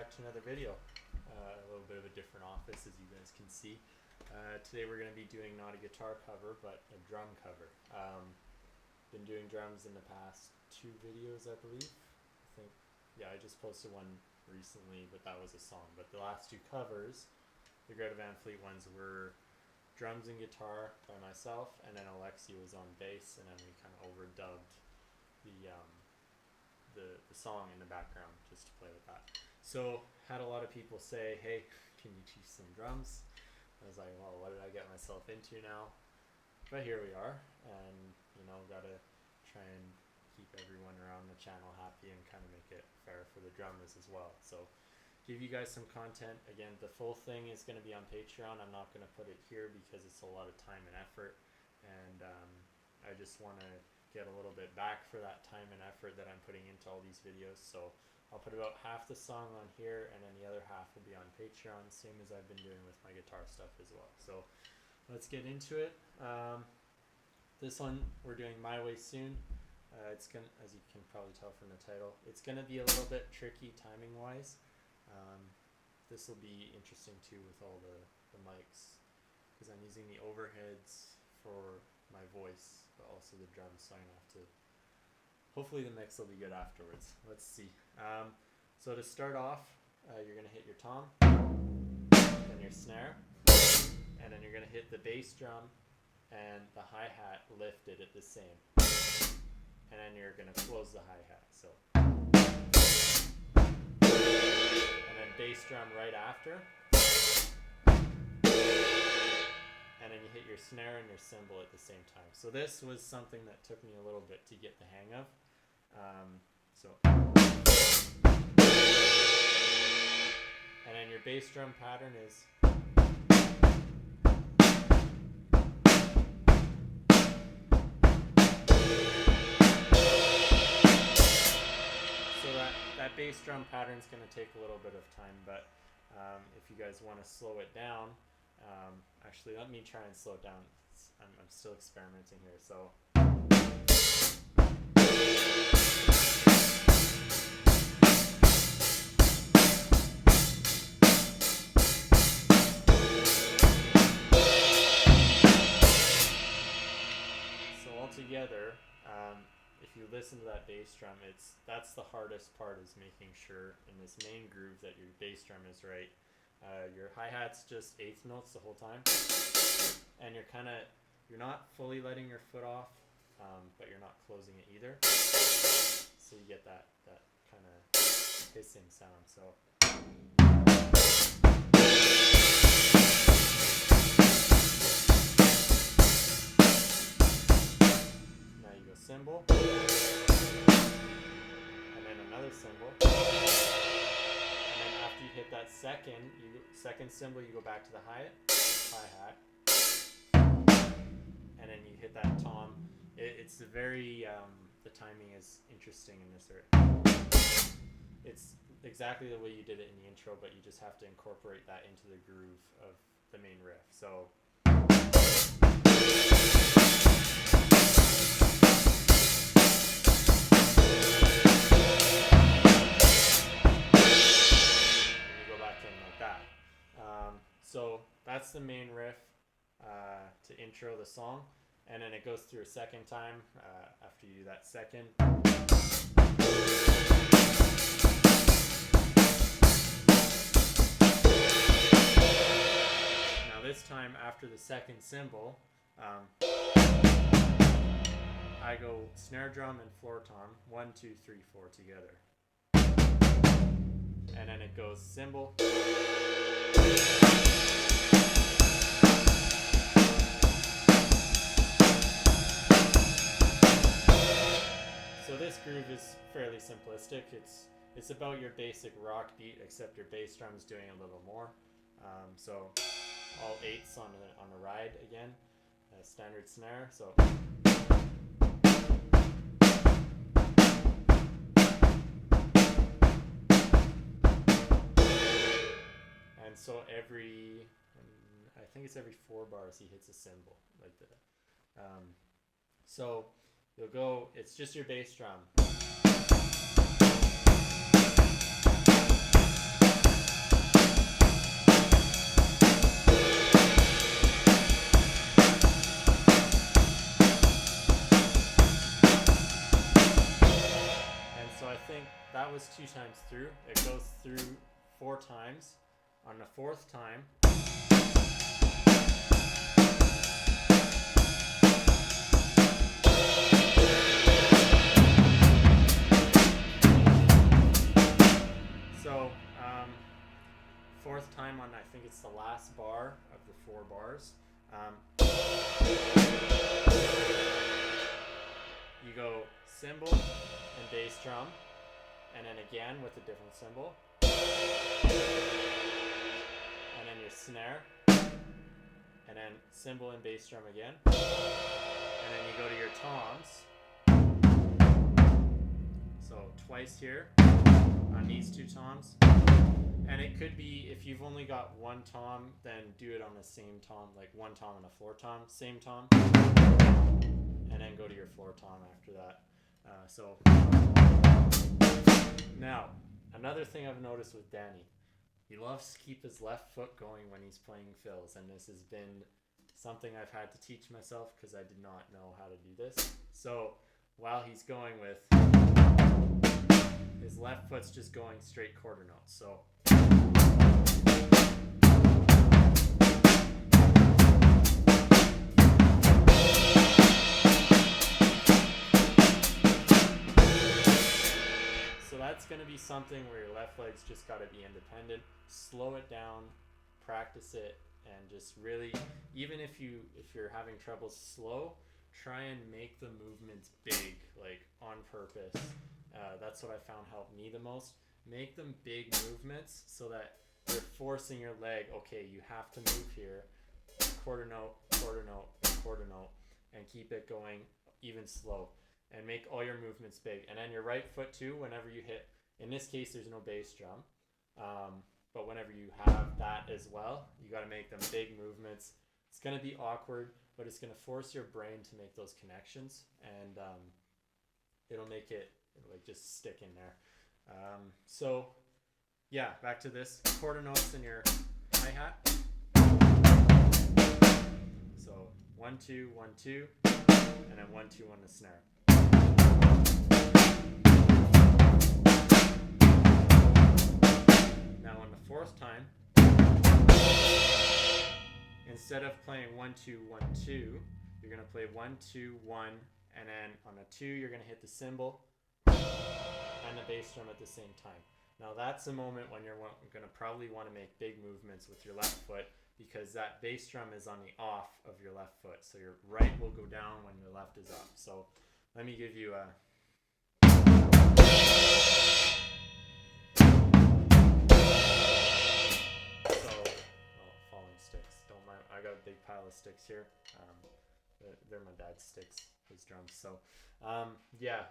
back to another video. A little bit of a different office, as you guys can see. Today we're going to be doing not a guitar cover, but a drum cover. Been doing drums in the past 2 videos, I believe. I just posted one recently, but that was a song. But the last 2 covers, the Greta Van Fleet ones, were drums and guitar by myself, and then Alexi was on bass, and then we kind of overdubbed the song in the background just to play with that. So had a lot of people say, hey, can you teach some drums? I was like, well, what did I get myself into now? But here we are, and gotta try and keep everyone around the channel happy and kind of make it fair for the drummers as well. So give you guys some content. Again, the full thing is going to be on Patreon. I'm not going to put it here because it's a lot of time and effort, and I just want to get a little bit back for that time and effort that I'm putting into all these videos. So I'll put about half the song on here, and then the other half will be on Patreon, same as I've been doing with my guitar stuff as well. So let's get into it. This one we're doing My Way Soon. It's gonna, as you can probably tell from the title, it's gonna be a little bit tricky timing wise. This will be interesting too with all the mics, because I'm using the overheads for my voice, but also the drums, so I'm gonna have to, hopefully the mix will be good afterwards. Let's see. So to start off, you're gonna hit your tom, then your snare, and then you're gonna hit the bass drum and the hi-hat lifted at the same, and then you're gonna close the hi-hat. So, and then bass drum right after, and then you hit your snare and your cymbal at the same time. So this was something that took me a little bit to get the hang of. And then your bass drum pattern is, so that bass drum pattern is going to take a little bit of time, but if you guys want to slow it down, actually let me try and slow it down. I'm still experimenting here. So altogether, if you listen to that bass drum, that's the hardest part, is making sure in this main groove that your bass drum is right. Your hi-hat's just 8th notes the whole time, and you're not fully letting your foot off, but you're not closing it either, so you get that kind of hissing sound. So now you go cymbal, and then another cymbal, and then after you hit that second cymbal, you go back to the hi-hat, and then you hit that tom. It's a very, the timing is interesting in this. It's exactly the way you did it in the intro, but you just have to incorporate that into the groove of the main riff. So so that's the main riff to intro the song, and then it goes through a second time after you do that second. Now this time, after the second cymbal, I go snare drum and floor tom, 1, 2, 3, 4 together, and then it goes cymbal, so this groove is fairly simplistic. It's about your basic rock beat, except your bass drum is doing a little more. So all 8ths on the ride again, standard snare. So and so I think it's every 4 bars he hits a cymbal like that. So you'll go, it's just your bass drum. goes 2 times through. It goes through 4 times. On the 4th time, so 4th time on, I think it's the last bar of the 4 bars. You go cymbal and bass drum, and then again with a different cymbal, and then your snare, and then cymbal and bass drum again, and then you go to your toms. So twice here on these 2 toms. And it could be, if you've only got 1 tom, then do it on the same tom, like 1 tom and a floor tom, same tom, and then go to your floor tom after that. Now, another thing I've noticed with Danny, he loves to keep his left foot going when he's playing fills, and this has been something I've had to teach myself because I did not know how to do this. So while he's going with, his left foot's just going straight quarter notes. So that's going to be something where your left leg's just got to be independent. Slow it down, practice it, and just really, even if you're having trouble slow, try and make the movements big, like on purpose. That's what I found helped me the most. Make them big movements so that you're forcing your leg, okay, you have to move here, quarter note, quarter note, quarter note, and keep it going even slow. And make all your movements big. And then your right foot too, whenever you hit, in this case there's no bass drum, but whenever you have that as well, you got to make them big movements. It's going to be awkward, but it's going to force your brain to make those connections, and it'll make it like just stick in there. So yeah, back to this, quarter notes in your hi-hat. So 1 2 1 2, and then 1 2 on the snare. Now on the 4th time, instead of playing 1 2 1 2, you're gonna play 1 2 1, and then on a 2 you're gonna hit the cymbal and the bass drum at the same time. Now that's a moment when you're gonna probably want to make big movements with your left foot, because that bass drum is on the off of your left foot, so your right will go down when your left is up. So let me give you a falling sticks. Don't mind. I got a big pile of sticks here. They're my dad's sticks, his drums. So yeah,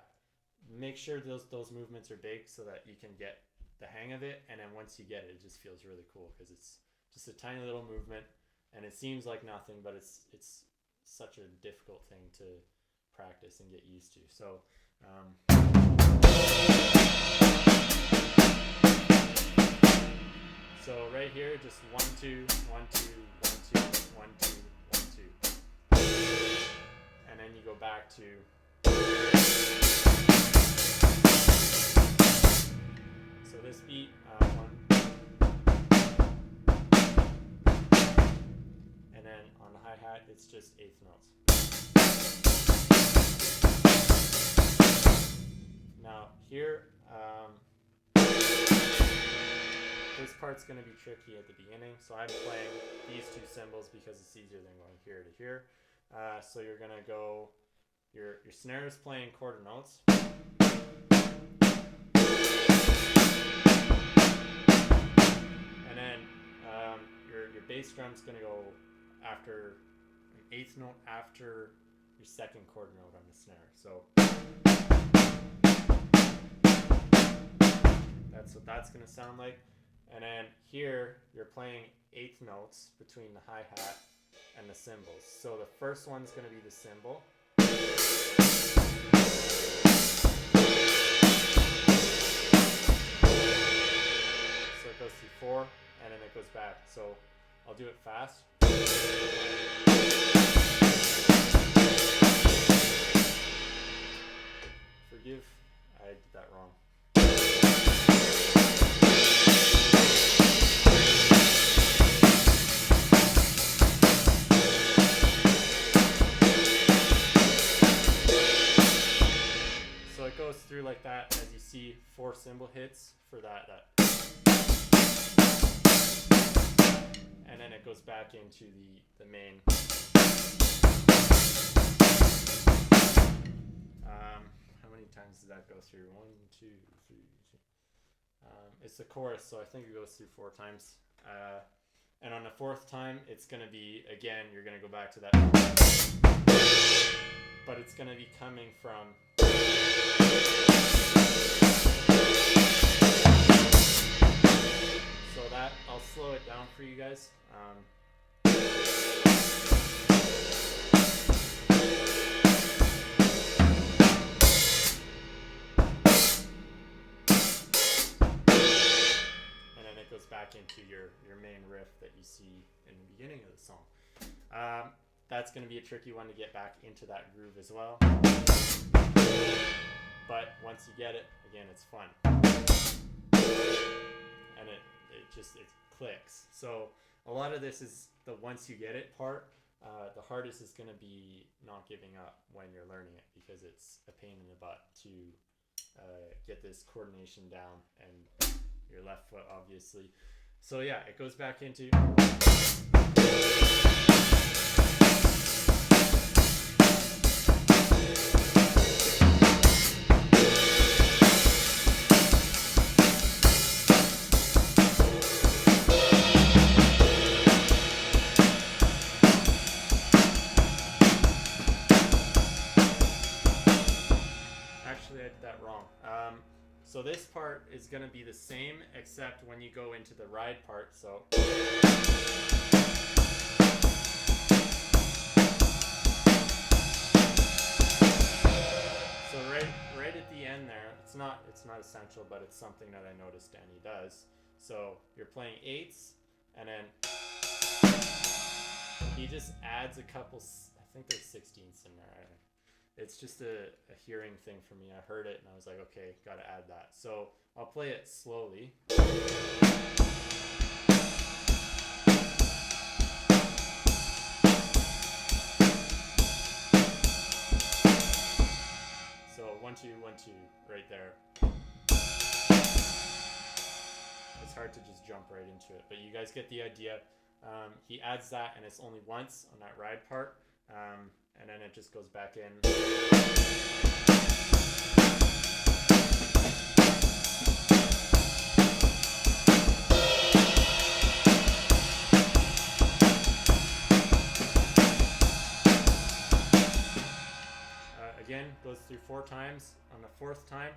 make sure those movements are big so that you can get the hang of it. And then once you get it, it just feels really cool because it's just a tiny little movement, and it seems like nothing, but it's such a difficult thing to practice and get used to. So so right here, just 1 2 1 2 1 2 1 2 1 2, and then you go back to so this beat 1, and then on the hi-hat it's just 8th notes. Now here, this part's going to be tricky at the beginning, so I'm playing these 2 cymbals because it's easier than going here to here. So you're going to go, your snare is playing quarter notes, and then your bass drum's going to go after an 8th note after your 2nd quarter note on the snare. So that's what that's going to sound like. And then here you're playing 8th notes between the hi-hat and the cymbals. So the first one's going to be the cymbal. So it goes through 4 and then it goes back. So I'll do it fast. Forgive, I did that wrong. 4 cymbal hits for that, and then it goes back into the main. How many times does that go through? 1, 2, 3. It's the chorus, so I think it goes through 4 times. And on the 4th time, it's going to be, again, you're going to go back to that. But it's going to be coming from. So that, I'll slow it down for you guys. Back into your main riff that you see in the beginning of the song. That's going to be a tricky one to get back into that groove as well. But once you get it, again, it's fun. And it clicks. So a lot of this is the once you get it part. The hardest is going to be not giving up when you're learning it, because it's a pain in the butt to get this coordination down, and your left foot obviously. So yeah, it goes back into. Actually, I did that wrong. So this part is going to be the same, except when you go into the ride part. So right at the end there, it's not essential, but it's something that I noticed Danny does. So you're playing 8s, and then he just adds a couple. I think there's 16ths in there. It's just a hearing thing for me. I heard it and I was like, okay, gotta add that. So I'll play it slowly. So 1, 2, 1, 2, right there. It's hard to just jump right into it, but you guys get the idea. He adds that, and it's only once on that ride part. And then it just goes back in. Again, goes through 4 times. On the 4th time.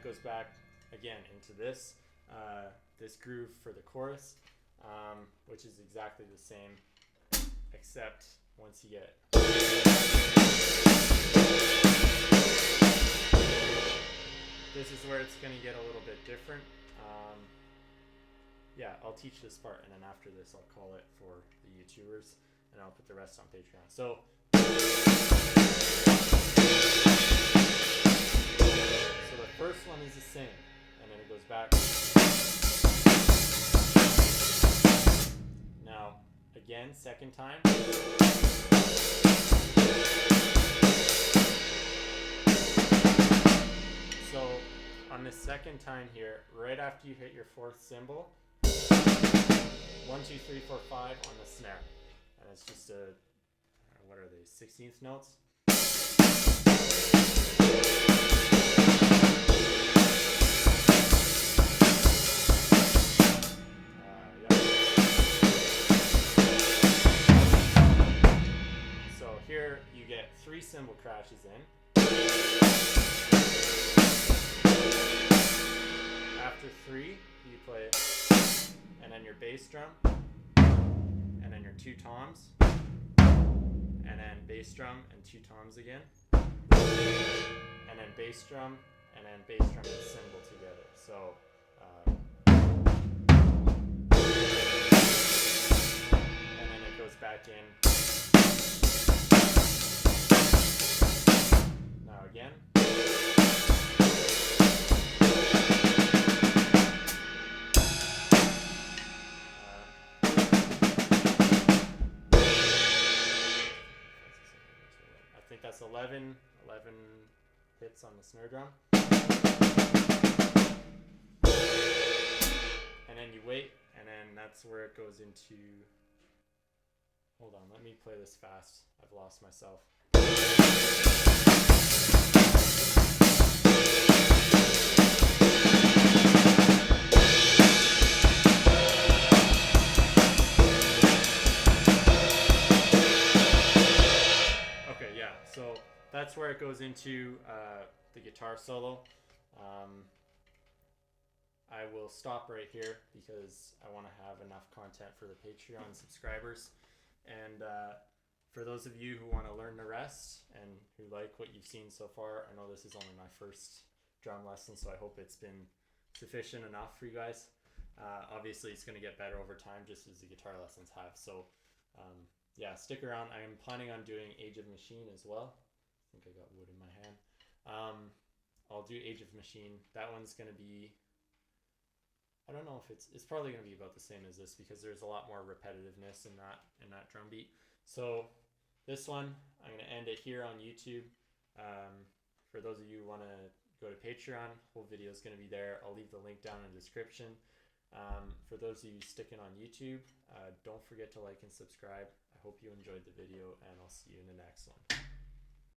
Goes back again into this groove for the chorus, which is exactly the same, except once you get this is where it's going to get a little bit different. Yeah, I'll teach this part, and then after this I'll call it for the YouTubers, and I'll put the rest on Patreon. So the first one is the same, and then it goes back. Now, again, second time. So, on the second time here, right after you hit your 4th cymbal, 1, 2, 3, 4, 5 on the snare. And it's just what are they, 16th notes? Here you get 3 cymbal crashes in. After 3, you play, and then your bass drum, and then your 2 toms, and then bass drum and 2 toms again, and then bass drum, and then bass drum and cymbal together. So and then it goes back in. Now again. that's 11 hits on the snare drum. And then you wait, and then that's where it goes into... Hold on, let me play this fast. I've lost myself. Okay, yeah, so that's where it goes into the guitar solo. I will stop right here because I want to have enough content for the Patreon subscribers. And for those of you who want to learn the rest and who like what you've seen so far, I know this is only my first drum lesson, so I hope it's been sufficient enough for you guys. Obviously, it's going to get better over time, just as the guitar lessons have. So, yeah, stick around. I am planning on doing Age of Machine as well. I think I got wood in my hand. I'll do Age of Machine. That one's going to be... I don't know if it's probably going to be about the same as this because there's a lot more repetitiveness in that drum beat. So this one, I'm going to end it here on YouTube. For those of you who want to go to Patreon, whole video is going to be there. I'll leave the link down in the description. For those of you sticking on YouTube, don't forget to like and subscribe. I hope you enjoyed the video, and I'll see you in the next one.